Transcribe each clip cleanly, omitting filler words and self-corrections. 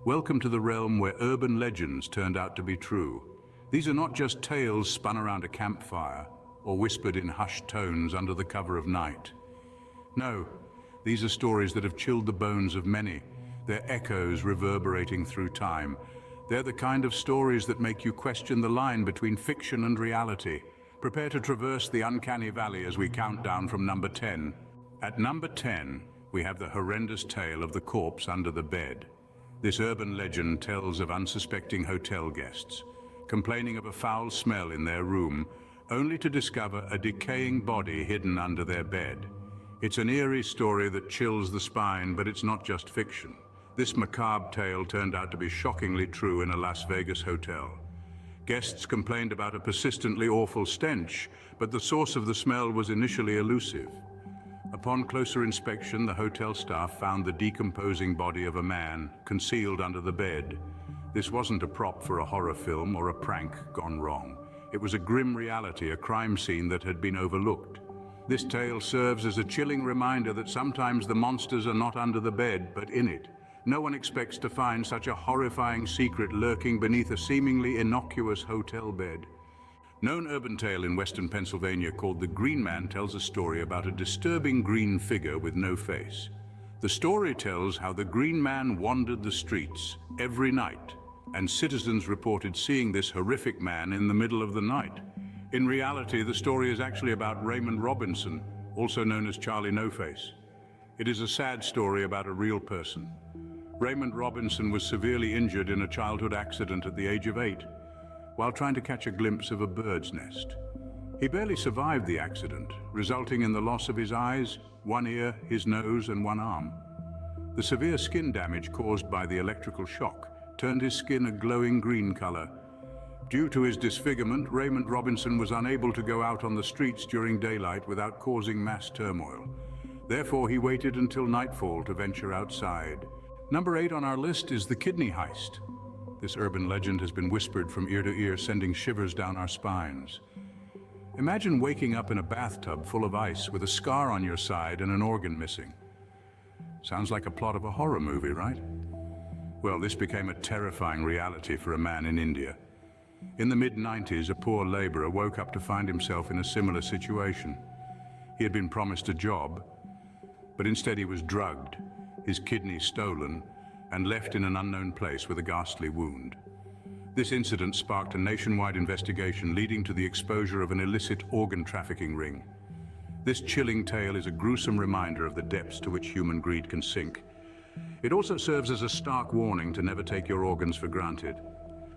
Welcome to the realm where urban legends turned out to be true. These are not just tales spun around a campfire or whispered in hushed tones under the cover of night. No, these are stories that have chilled the bones of many, their echoes reverberating through time. They're the kind of stories that make you question the line between fiction and reality. Prepare to traverse the uncanny valley as we count down from number 10. At number 10, we have the horrendous tale of the corpse under the bed. This urban legend tells of unsuspecting hotel guests, complaining of a foul smell in their room, only to discover a decaying body hidden under their bed. It's an eerie story that chills the spine, but it's not just fiction. This macabre tale turned out to be shockingly true in a Las Vegas hotel. Guests complained about a persistently awful stench, but the source of the smell was initially elusive. Upon closer inspection, the hotel staff found the decomposing body of a man concealed under the bed. This wasn't a prop for a horror film or a prank gone wrong. It was a grim reality, a crime scene that had been overlooked. This tale serves as a chilling reminder that sometimes the monsters are not under the bed, but in it. No one expects to find such a horrifying secret lurking beneath a seemingly innocuous hotel bed. Known urban tale in western Pennsylvania called The Green Man tells a story about a disturbing green figure with no face. The story tells how the Green Man wandered the streets every night, and citizens reported seeing this horrific man in the middle of the night. In reality, the story is actually about Raymond Robinson, also known as Charlie No Face. It is a sad story about a real person. Raymond Robinson was severely injured in a childhood accident at the age of 8, while trying to catch a glimpse of a bird's nest. He barely survived the accident, resulting in the loss of his eyes, one ear, his nose, and one arm. The severe skin damage caused by the electrical shock turned his skin a glowing green color. Due to his disfigurement, Raymond Robinson was unable to go out on the streets during daylight without causing mass turmoil. Therefore, he waited until nightfall to venture outside. Number 8 on our list is the kidney heist. This urban legend has been whispered from ear to ear, sending shivers down our spines. Imagine waking up in a bathtub full of ice with a scar on your side and an organ missing. Sounds like a plot of a horror movie, right? Well, this became a terrifying reality for a man in India. In the mid-90s, a poor laborer woke up to find himself in a similar situation. He had been promised a job, but instead he was drugged, his kidneys stolen, and left in an unknown place with a ghastly wound. This incident sparked a nationwide investigation leading to the exposure of an illicit organ trafficking ring. This chilling tale is a gruesome reminder of the depths to which human greed can sink. It also serves as a stark warning to never take your organs for granted.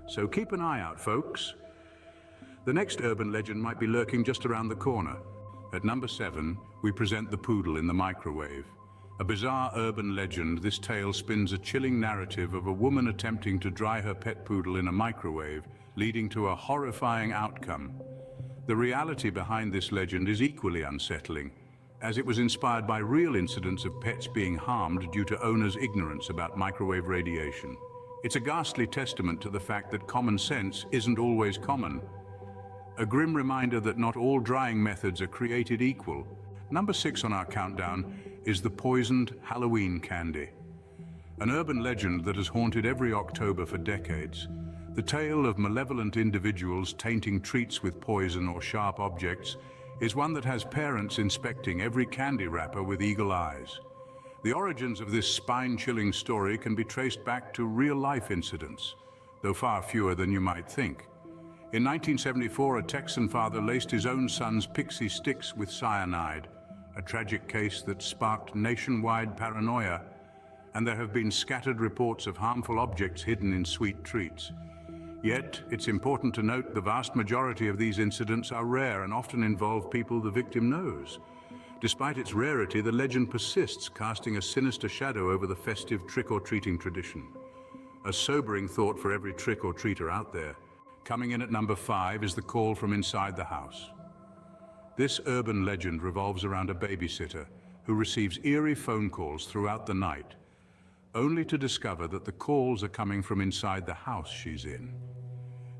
So keep an eye out, folks. The next urban legend might be lurking just around the corner. At number 7, we present the poodle in the microwave. A bizarre urban legend, this tale spins a chilling narrative of a woman attempting to dry her pet poodle in a microwave, leading to a horrifying outcome. The reality behind this legend is equally unsettling, as it was inspired by real incidents of pets being harmed due to owners' ignorance about microwave radiation. It's a ghastly testament to the fact that common sense isn't always common. A grim reminder that not all drying methods are created equal. Number 6 on our countdown is the poisoned Halloween candy. An urban legend that has haunted every October for decades. The tale of malevolent individuals tainting treats with poison or sharp objects is one that has parents inspecting every candy wrapper with eagle eyes. The origins of this spine-chilling story can be traced back to real-life incidents, though far fewer than you might think. In 1974, a Texan father laced his own son's pixie sticks with cyanide, a tragic case that sparked nationwide paranoia, and there have been scattered reports of harmful objects hidden in sweet treats. Yet, it's important to note the vast majority of these incidents are rare and often involve people the victim knows. Despite its rarity, the legend persists, casting a sinister shadow over the festive trick-or-treating tradition. A sobering thought for every trick-or-treater out there. Coming in at number 5 is the call from inside the house. This urban legend revolves around a babysitter who receives eerie phone calls throughout the night, only to discover that the calls are coming from inside the house she's in.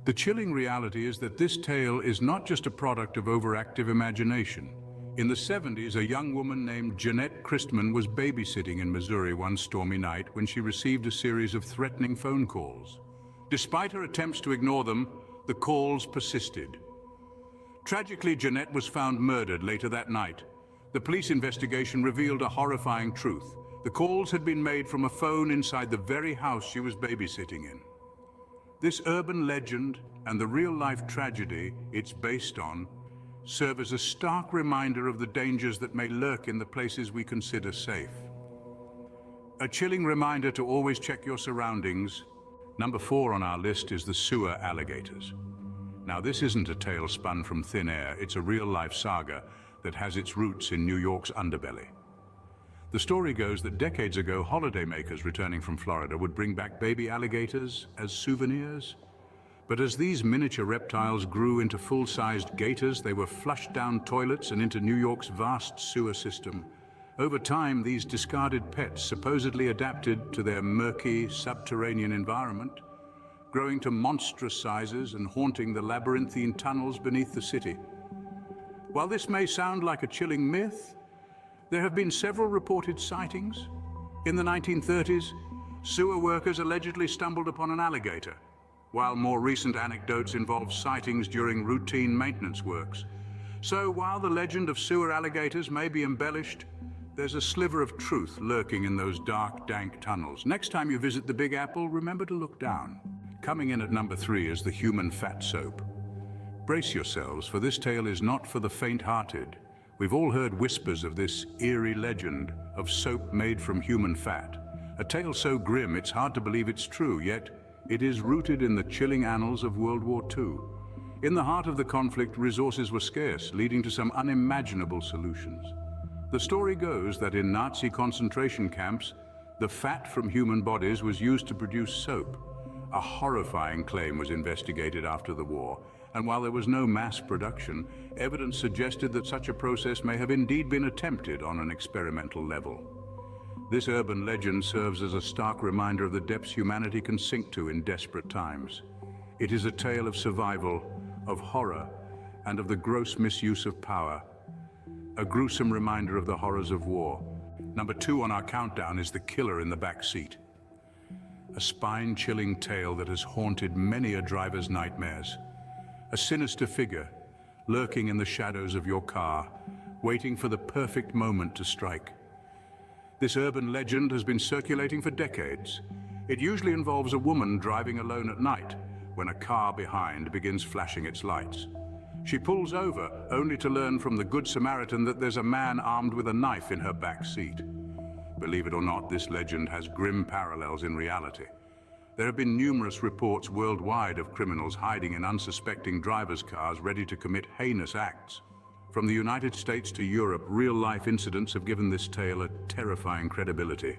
The chilling reality is that this tale is not just a product of overactive imagination. In the 70s, a young woman named Jeanette Christman was babysitting in Missouri one stormy night when she received a series of threatening phone calls. Despite her attempts to ignore them, the calls persisted. Tragically, Jeanette was found murdered later that night. The police investigation revealed a horrifying truth. The calls had been made from a phone inside the very house she was babysitting in. This urban legend and the real-life tragedy it's based on serve as a stark reminder of the dangers that may lurk in the places we consider safe. A chilling reminder to always check your surroundings. Number 4 on our list is the sewer alligators. Now, this isn't a tale spun from thin air. It's a real-life saga that has its roots in New York's underbelly. The story goes that decades ago, holidaymakers returning from Florida would bring back baby alligators as souvenirs. But as these miniature reptiles grew into full-sized gators, they were flushed down toilets and into New York's vast sewer system. Over time, these discarded pets supposedly adapted to their murky, subterranean environment, growing to monstrous sizes and haunting the labyrinthine tunnels beneath the city. While this may sound like a chilling myth, there have been several reported sightings. In the 1930s, sewer workers allegedly stumbled upon an alligator, while more recent anecdotes involve sightings during routine maintenance works. So while the legend of sewer alligators may be embellished, there's a sliver of truth lurking in those dark, dank tunnels. Next time you visit the Big Apple, remember to look down. Coming in at number 3 is the human fat soap. Brace yourselves, for this tale is not for the faint-hearted. We've all heard whispers of this eerie legend of soap made from human fat. A tale so grim it's hard to believe it's true, yet it is rooted in the chilling annals of World War II. In the heart of the conflict, resources were scarce, leading to some unimaginable solutions. The story goes that in Nazi concentration camps, the fat from human bodies was used to produce soap. A horrifying claim was investigated after the war, and while there was no mass production, evidence suggested that such a process may have indeed been attempted on an experimental level. This urban legend serves as a stark reminder of the depths humanity can sink to in desperate times. It is a tale of survival, of horror, and of the gross misuse of power. A gruesome reminder of the horrors of war. Number 2 on our countdown is the killer in the back seat. A spine-chilling tale that has haunted many a driver's nightmares. A sinister figure lurking in the shadows of your car, waiting for the perfect moment to strike. This urban legend has been circulating for decades. It usually involves a woman driving alone at night when a car behind begins flashing its lights. She pulls over only to learn from the Good Samaritan that there's a man armed with a knife in her back seat. Believe it or not, this legend has grim parallels in reality. There have been numerous reports worldwide of criminals hiding in unsuspecting drivers' cars ready to commit heinous acts. From the United States to Europe, real-life incidents have given this tale a terrifying credibility.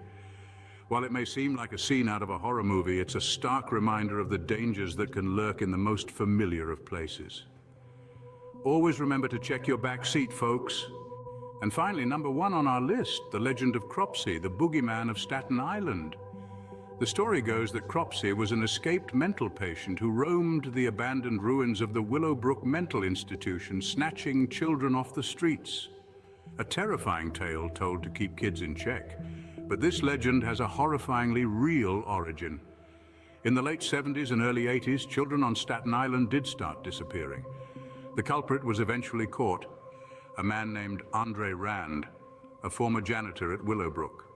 While it may seem like a scene out of a horror movie, it's a stark reminder of the dangers that can lurk in the most familiar of places. Always remember to check your back seat, folks. And finally, number 1 on our list, the legend of Cropsey, the boogeyman of Staten Island. The story goes that Cropsey was an escaped mental patient who roamed the abandoned ruins of the Willowbrook Mental Institution, snatching children off the streets. A terrifying tale told to keep kids in check. But this legend has a horrifyingly real origin. In the late 70s and early 80s, children on Staten Island did start disappearing. The culprit was eventually caught, a man named Andre Rand, a former janitor at Willowbrook.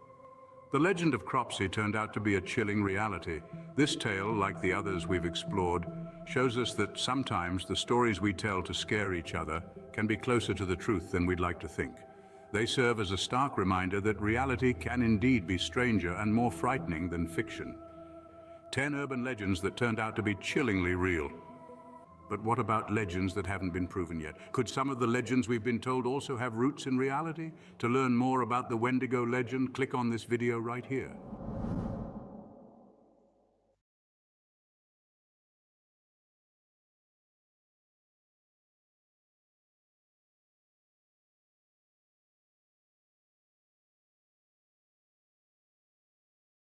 The legend of Cropsey turned out to be a chilling reality. This tale, like the others we've explored, shows us that sometimes the stories we tell to scare each other can be closer to the truth than we'd like to think. They serve as a stark reminder that reality can indeed be stranger and more frightening than fiction. 10 urban legends that turned out to be chillingly real. But what about legends that haven't been proven yet? Could some of the legends we've been told also have roots in reality? To learn more about the Wendigo legend, click on this video right here.